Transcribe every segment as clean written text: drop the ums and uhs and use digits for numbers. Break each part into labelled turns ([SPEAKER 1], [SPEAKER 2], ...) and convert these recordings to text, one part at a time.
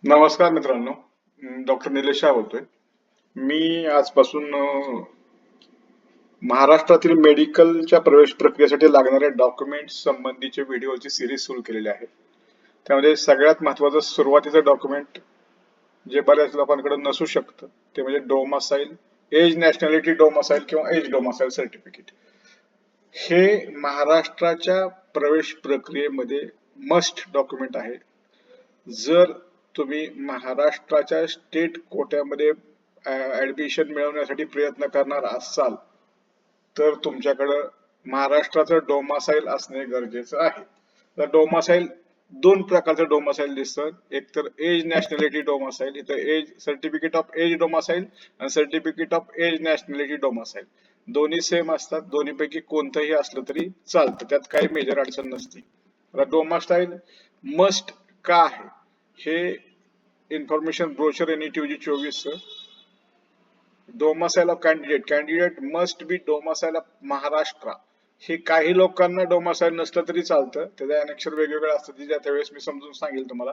[SPEAKER 1] नमस्कार मित्रांनो, डॉक्टर निलेश शाह बोलतोय. मी आजपासून महाराष्ट्रातील मेडिकलच्या प्रवेश प्रक्रियेसाठी लागणाऱ्या डॉक्युमेंट्स संबंधीचे व्हिडिओची सिरीज सुरू केलेली आहे. त्यामध्ये सगळ्यात महत्वाचं सुरुवातीचं डॉक्युमेंट जे बऱ्याच लोकांकडे नसू शकतं ते म्हणजे डोमासाईल, एज नॅशनॅलिटी डोमासाईल किंवा एज डोमासाईल सर्टिफिकेट. हे महाराष्ट्राच्या प्रवेश प्रक्रियेमध्ये मस्ट डॉक्युमेंट आहे. जर तुम्ही महाराष्ट्राच्या स्टेट कोट्यामध्ये ऍडमिशन मिळवण्यासाठी प्रयत्न करणार असाल तर तुमच्याकडं महाराष्ट्राचं डोमासाईल असणे गरजेचं आहे. तर डोमासाईल दोन प्रकारचं डोमासाईल दिसतं. एक तर एज नॅशनॅलिटी डोमासाईल, इथं age certificate of age domicile आणि certificate of age nationality domicile दोन्ही सेम असतात. दोन्हीपैकी कोणतंही असलं तरी चालतं, त्यात काही मेजर अडचण नसते. डोमासाईल मस्ट का आहे हे information brochure NETUG 24 domicile of candidate must be domicile of Maharashtra. हे काही लोकांना डोमासाईल नसलं तरी चालतं, त्याचे अनेक्षर वेगवेगळे असतात जे त्यावेळेस मी समजून सांगेल तुम्हाला.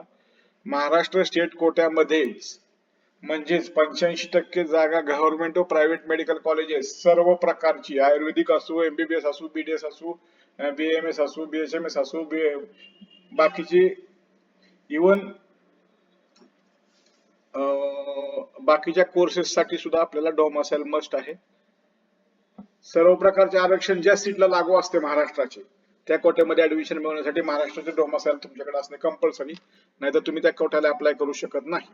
[SPEAKER 1] महाराष्ट्र स्टेट कोट्यामध्येच म्हणजेच 85% जागा गव्हर्नमेंट व प्रायव्हेट मेडिकल कॉलेजेस सर्व प्रकारची आयुर्वेदिक असो, MBBS असो, BDS असो, BAMS असो, BHMS असो, बाकीची इवन बाकीच्या कोर्सेस साठी सुद्धा आपल्याला डोमासाईल मस्ट आहे. सर्व प्रकारचे आरक्षण ज्या सीटला लागू असते महाराष्ट्राचे त्या कोट्यामध्ये ऍडमिशन मिळवण्यासाठी महाराष्ट्राचे डोमासाईल तुमच्याकडे असणे कंपल्सरी, नाहीतर तुम्ही त्या कोट्याला अप्लाय करू शकत नाही.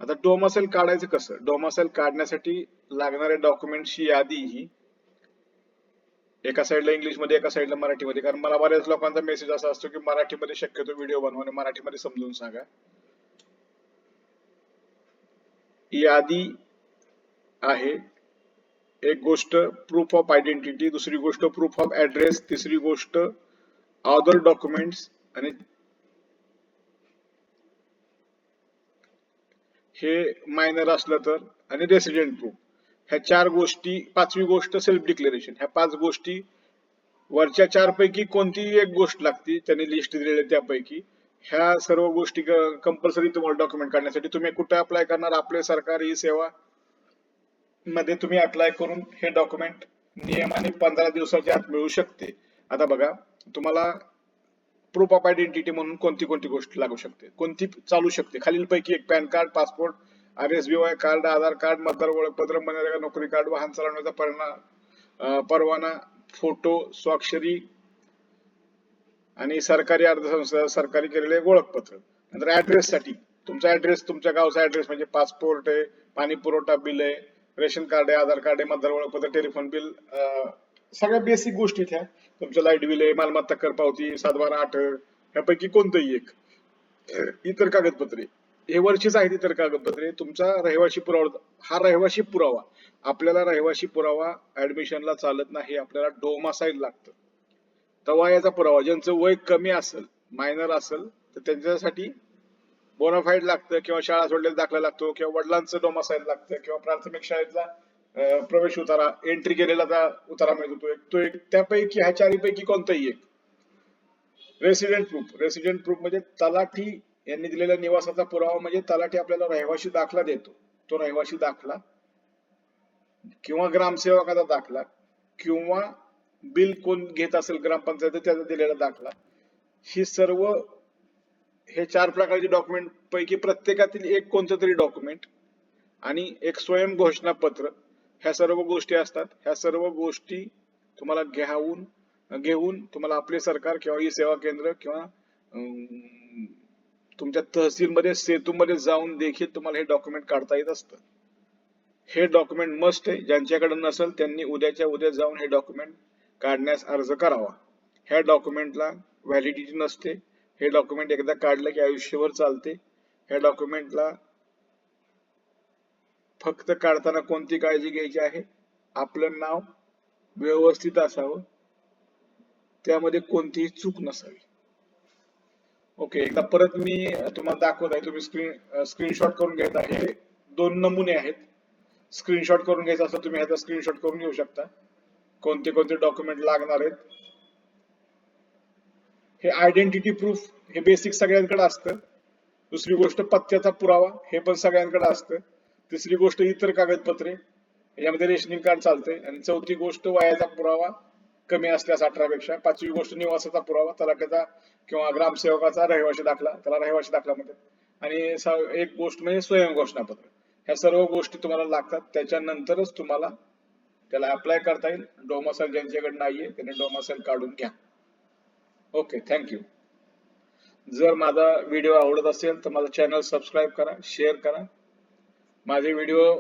[SPEAKER 1] आता डोमासाईल काढायचं कसं? डोमासाईल काढण्यासाठी लागणाऱ्या डॉक्युमेंटची यादी ही एका साईडला इंग्लिशमध्ये एका साईडला मराठीमध्ये, कारण मला बऱ्याच लोकांचा मेसेज असा असतो की मराठीमध्ये शक्यतो व्हिडिओ बनवा आणि मराठीमध्ये समजून सांगा. यादी आहे. एक गोष्ट प्रूफ ऑफ आयडेंटिटी, दुसरी गोष्ट प्रूफ ऑफ ऍड्रेस, तिसरी गोष्ट अदर डॉक्युमेंट्स आणि हे मायनर असलं तर, आणि रेसिडेंट प्रूफ. ह्या चार गोष्टी. पाचवी गोष्ट सेल्फ डिक्लेरेशन. ह्या पाच गोष्टी वरच्या चार पैकी कोणतीही एक गोष्ट लागते, त्यांनी लिस्ट दिलेली त्यापैकी. ह्या सर्व गोष्टी कंपल्सरी तुम्हाला डॉक्युमेंट काढण्यासाठी. तुम्ही कुठे अप्लाय करणार? आपले सरकारी सेवा मध्ये तुम्ही अप्लाय करून हे डॉक्युमेंट नियमाने 15 दिवसाच्या आत मिळू शकते. आता बघा, तुम्हाला प्रूफ ऑफ आयडेंटिटी म्हणून कोणती कोणती गोष्ट लागू शकते, कोणती चालू शकते? खालीलपैकी एक: PAN card, passport, RSBY card, Aadhaar card, मतदार ओळखपत्र, मनरेगा नोकरी कार्ड, वाहन चालवण्याचा परवाना, फोटो, स्वाक्षरी आणि सरकारी अर्धसंस्था सरकारी केलेले ओळखपत्र. नंतर ऍड्रेस साठी तुमचा ऍड्रेस, तुमच्या गावचा ऍड्रेस म्हणजे पासपोर्ट आहे, पाणी पुरवठा बिल आहे, रेशन कार्ड आहे, आधार कार्ड आहे, मतदार ओळखपत्र, टेलिफोन बिल, सगळ्या बेसिक गोष्टी त्या. तुमचं लाईट बिल आहे, मालमत्ता कर पावती, 7/12/8 ह्यापैकी कोणतंही एक. इतर कागदपत्रे हे वरचीच आहेत. इतर कागदपत्रे तुमचा रहिवासी पुरावा. हा रहिवासी पुरावा आपल्याला रहिवासी पुरावा ऍडमिशनला चालत नाही, आपल्याला डोमासाईल लागतं. तवायाचा पुरावा, ज्यांचं वय कमी असेल, मायनर असेल तर त्यांच्यासाठी बोनाफाईड लागतं, किंवा शाळा सोडलेला दाखला लागतो, किंवा वडिलांचं डोमासाईल लागतं, किंवा प्राथमिक शाळेतला प्रवेश उतारा, एंट्री केलेला उतारा मिळतो तो एक. त्यापैकी ह्या चारीपैकी कोणताही एक. Resident proof. रेसिडेंट प्रूफ म्हणजे तलाठी यांनी दिलेल्या निवासाचा पुरावा, म्हणजे तलाठी आपल्याला रहिवासी दाखला देतो, तो रहिवासी दाखला किंवा ग्रामसेवकाचा दाखला किंवा बिल कोण घेत असेल ग्रामपंचायत त्याचा दिलेला दाखला. ही सर्व हे चार प्रकारचे डॉक्युमेंट पैकी प्रत्येकातील एक कोणतं तरी डॉक्युमेंट आणि एक स्वयं घोषणा पत्र, ह्या सर्व गोष्टी असतात. ह्या सर्व गोष्टी तुम्हाला घेऊन तुम्हाला आपले सरकार किंवा ई सेवा केंद्र किंवा तुमच्या तहसीलमध्ये, सेतूमध्ये जाऊन देखील तुम्हाला हे डॉक्युमेंट काढता येत असतं. हे डॉक्युमेंट मस्ट आहे. ज्यांच्याकडे नसेल त्यांनी उद्याच्या उद्या जाऊन हे डॉक्युमेंट काढण्यास अर्ज करावा. ह्या डॉक्युमेंटला व्हॅलिडिटी नसते. हे डॉक्युमेंट एकदा काढलं की आयुष्यभर चालते. ह्या डॉक्युमेंटला फक्त काढताना कोणती काळजी घ्यायची आहे? आपलं नाव व्यवस्थित असावं, त्यामध्ये कोणतीही चूक नसावी. ओके, एकदा परत मी तुम्हाला दाखवत आहे. तुम्ही स्क्रीनशॉट करून घेत आहे. दोन नमुने आहेत. स्क्रीनशॉट करून घ्यायचा असं तुम्ही ह्याचा स्क्रीनशॉट करून घेऊ शकता. कोणते कोणते डॉक्युमेंट लागणार आहेत. हे आयडेंटिटी प्रूफ हे बेसिक सगळ्यांकडे असतं. दुसरी गोष्ट पत्त्याचा पुरावा, हे पण सगळ्यांकडे असतं. तिसरी गोष्ट इतर कागदपत्रे, यामध्ये रेशनिंग कार्ड चालतंय. आणि चौथी गोष्ट वयाचा पुरावा कमी असल्यास 18 पेक्षा. पाचवी गोष्ट निवासाचा पुरावा, तलाठ्याचा किंवा ग्रामसेवकाचा रहिवासी दाखला, त्याला रहिवासी दाखला म्हणतात. आणि एक गोष्ट म्हणजे स्वयं घोषणापत्र. ह्या सर्व गोष्टी तुम्हाला लागतात. त्याच्यानंतरच तुम्हाला त्याला अप्लाय करता येईल. डोमासाईल ज्यांच्याकडे नाहीये त्यांनी डोमासाईल काढून घ्या. Okay, thank you. जर माझा व्हिडिओ आवडत असेल तर माझा चॅनल सबस्क्राईब करा, शेअर करा. माझे व्हिडिओ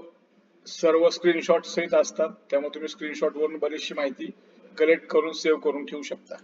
[SPEAKER 1] सर्व स्क्रीनशॉट सहित असतात, त्यामुळे तुम्ही स्क्रीनशॉट वरून बरीचशी माहिती कलेक्ट करून सेव्ह करून ठेवू शकता.